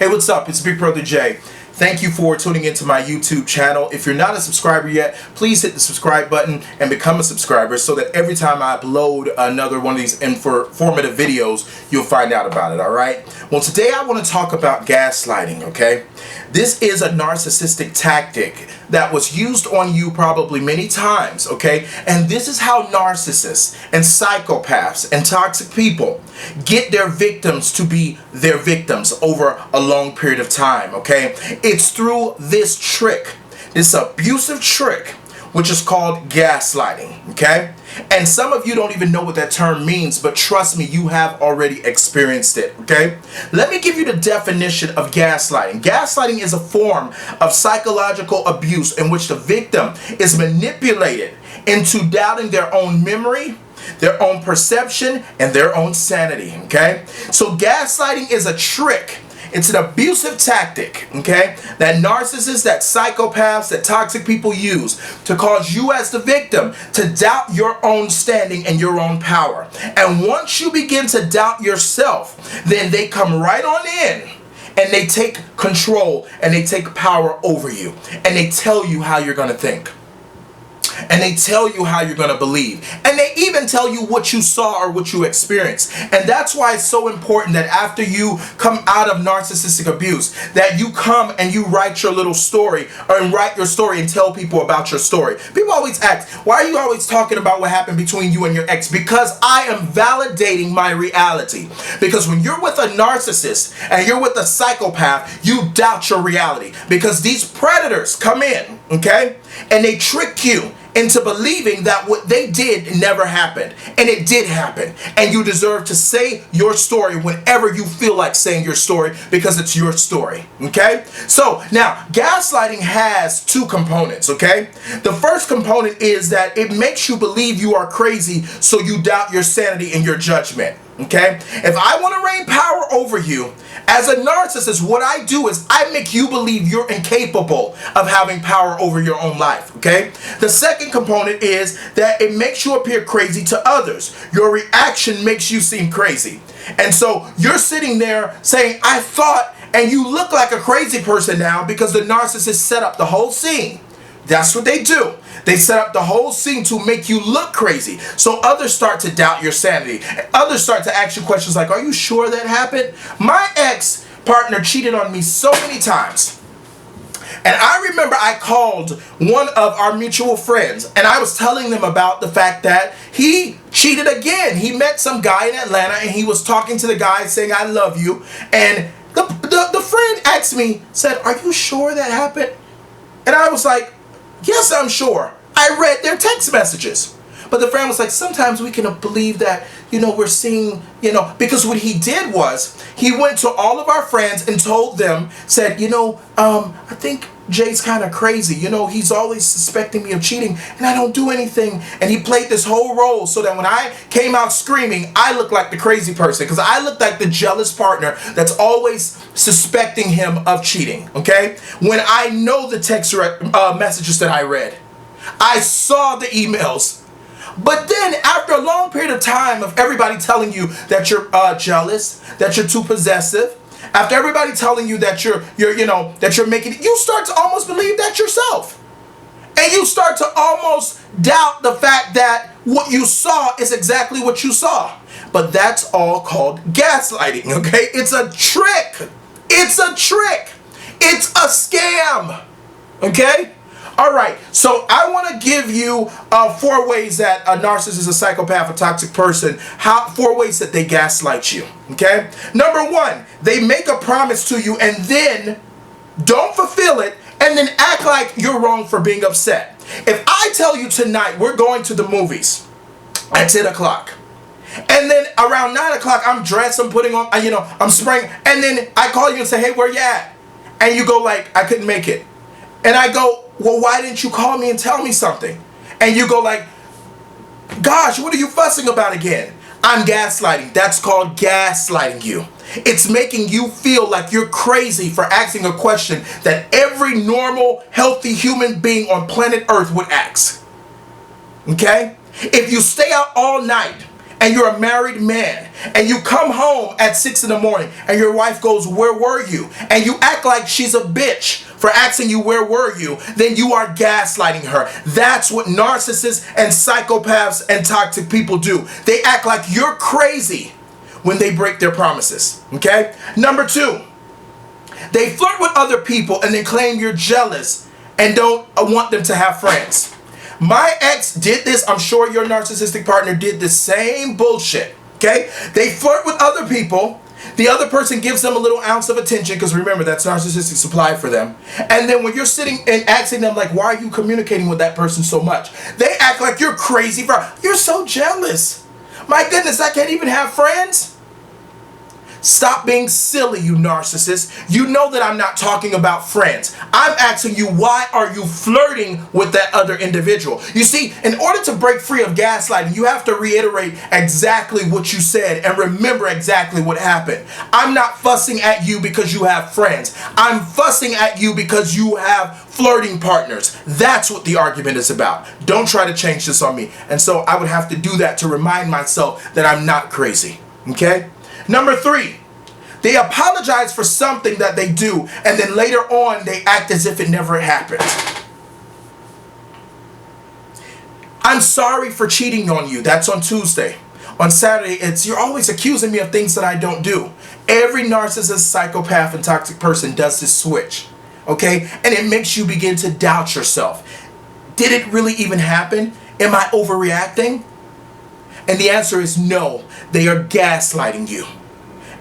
Hey, what's up? It's Big Brother Jay. Thank you for tuning into my YouTube channel. If you're not a subscriber yet, please hit the subscribe button and become a subscriber so that every time I upload another one of these informative videos, you'll find out about it, all right? Well, today I want to talk about gaslighting, okay? This is a narcissistic tactic that was used on you probably many times, okay? And this is how narcissists and psychopaths and toxic people get their victims to be their victims over a long period of time, okay? It's through this trick, this abusive trick, which is called gaslighting, okay? And some of you don't even know what that term means, but trust me, you have already experienced it, okay? Let me give you the definition of gaslighting. Gaslighting is a form of psychological abuse in which the victim is manipulated into doubting their own memory, their own perception, and their own sanity, okay? So gaslighting is a trick. It's an abusive tactic, okay, that narcissists, that psychopaths, that toxic people use to cause you as the victim to doubt your own standing and your own power. And once you begin to doubt yourself, then they come right on in and they take control and they take power over you and they tell you how you're going to think. And they tell you how you're going to believe. And they even tell you what you saw or what you experienced. And that's why it's so important that after you come out of narcissistic abuse, that you come and you write your little story or write your story and tell people about your story. People always ask, why are you always talking about what happened between you and your ex? Because I am validating my reality. Because when you're with a narcissist and you're with a psychopath, you doubt your reality. Because these predators come in, okay, and they trick you into believing that what they did never happened. And it did happen. And you deserve to say your story whenever you feel like saying your story because it's your story. Okay? So now, gaslighting has two components. Okay? The first component is that it makes you believe you are crazy, so you doubt your sanity and your judgment. Okay? If I want to reign power over you, as a narcissist, what I do is I make you believe you're incapable of having power over your own life. Okay? The second component is that it makes you appear crazy to others. Your reaction makes you seem crazy. And so you're sitting there saying, I thought, and you look like a crazy person now because the narcissist set up the whole scene. That's what they do. They set up the whole scene to make you look crazy. So others start to doubt your sanity. Others start to ask you questions like, are you sure that happened? My ex-partner cheated on me so many times. And I remember I called one of our mutual friends and I was telling them about the fact that he cheated again. He met some guy in Atlanta and he was talking to the guy saying, I love you. And the friend asked me, said, are you sure that happened? And I was like, yes, I'm sure. I read their text messages. But the friend was like, sometimes we can believe that, we're seeing, because what he did was he went to all of our friends and told them, said, I think Jay's kind of crazy. He's always suspecting me of cheating and I don't do anything. And he played this whole role so that when I came out screaming, I looked like the crazy person because I looked like the jealous partner that's always suspecting him of cheating. Okay? When I know the text messages that I read, I saw the emails. But then after a long period of time of everybody telling you that you're jealous, that you're too possessive, after everybody telling you that you're making it, you start to almost believe that yourself. And you start to almost doubt the fact that what you saw is exactly what you saw. But that's all called gaslighting, okay? It's a trick. It's a trick. It's a scam, okay? All right, so I want to give you 4 ways that a narcissist, a psychopath, a toxic person, 4 ways that they gaslight you, okay? Number 1, they make a promise to you and then don't fulfill it and then act like you're wrong for being upset. If I tell you tonight we're going to the movies at 10 o'clock, and then around 9 o'clock I'm dressed, I'm putting on, I'm spraying, and then I call you and say, hey, where you at? And you go like, I couldn't make it. And I go, well, why didn't you call me and tell me something? And you go like, gosh, what are you fussing about again? I'm gaslighting. That's called gaslighting you. It's making you feel like you're crazy for asking a question that every normal, healthy human being on planet Earth would ask. Okay? If you stay out all night and you're a married man, and you come home at 6 in the morning, and your wife goes, "Where were you?" and you act like she's a bitch for asking you, "Where were you?" then you are gaslighting her. That's what narcissists and psychopaths and toxic people do. They act like you're crazy when they break their promises. Okay? Number 2, they flirt with other people and then claim you're jealous and don't want them to have friends. My ex did this. I'm sure your narcissistic partner did the same bullshit. Okay? They flirt with other people. The other person gives them a little ounce of attention, because remember, that's narcissistic supply for them. And then when you're sitting and asking them, like, "Why are you communicating with that person so much?" they act like you're crazy. You're so jealous. My goodness, I can't even have friends. Stop being silly, you narcissist. You know that I'm not talking about friends. I'm asking you, why are you flirting with that other individual? You see, in order to break free of gaslighting, you have to reiterate exactly what you said and remember exactly what happened. I'm not fussing at you because you have friends. I'm fussing at you because you have flirting partners. That's what the argument is about. Don't try to change this on me. And so I would have to do that to remind myself that I'm not crazy. Okay? Number 3, they apologize for something that they do, and then later on they act as if it never happened. "I'm sorry for cheating on you." That's on Tuesday. On Saturday, it's, "You're always accusing me of things that I don't do." Every narcissist, psychopath, and toxic person does this switch. Okay? And it makes you begin to doubt yourself. Did it really even happen? Am I overreacting? And the answer is no. They are gaslighting you.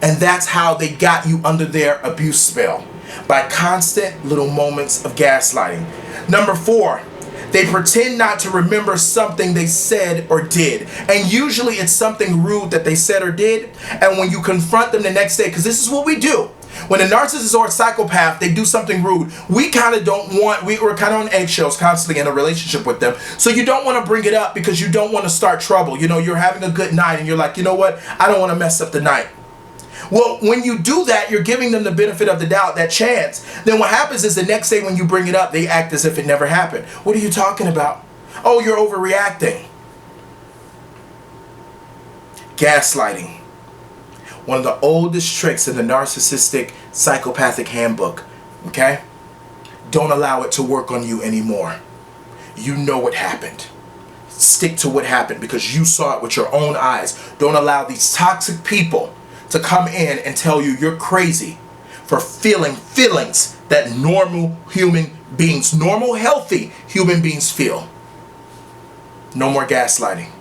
And that's how they got you under their abuse spell. By constant little moments of gaslighting. Number 4, they pretend not to remember something they said or did. And usually it's something rude that they said or did. And when you confront them the next day, because this is what we do. When a narcissist or a psychopath, they do something rude, we kind of don't want, we're kind of on eggshells constantly in a relationship with them. So you don't want to bring it up because you don't want to start trouble. You know, you're having a good night and you're like, "You know what? I don't want to mess up the night." Well, when you do that, you're giving them the benefit of the doubt, that chance. Then what happens is the next day when you bring it up, they act as if it never happened. "What are you talking about?" "Oh, you're overreacting." Gaslighting. One of the oldest tricks in the narcissistic psychopathic handbook. Okay? Don't allow it to work on you anymore. You know what happened. Stick to what happened because you saw it with your own eyes. Don't allow these toxic people to come in and tell you you're crazy for feeling feelings that normal human beings, normal, healthy human beings feel. No more gaslighting.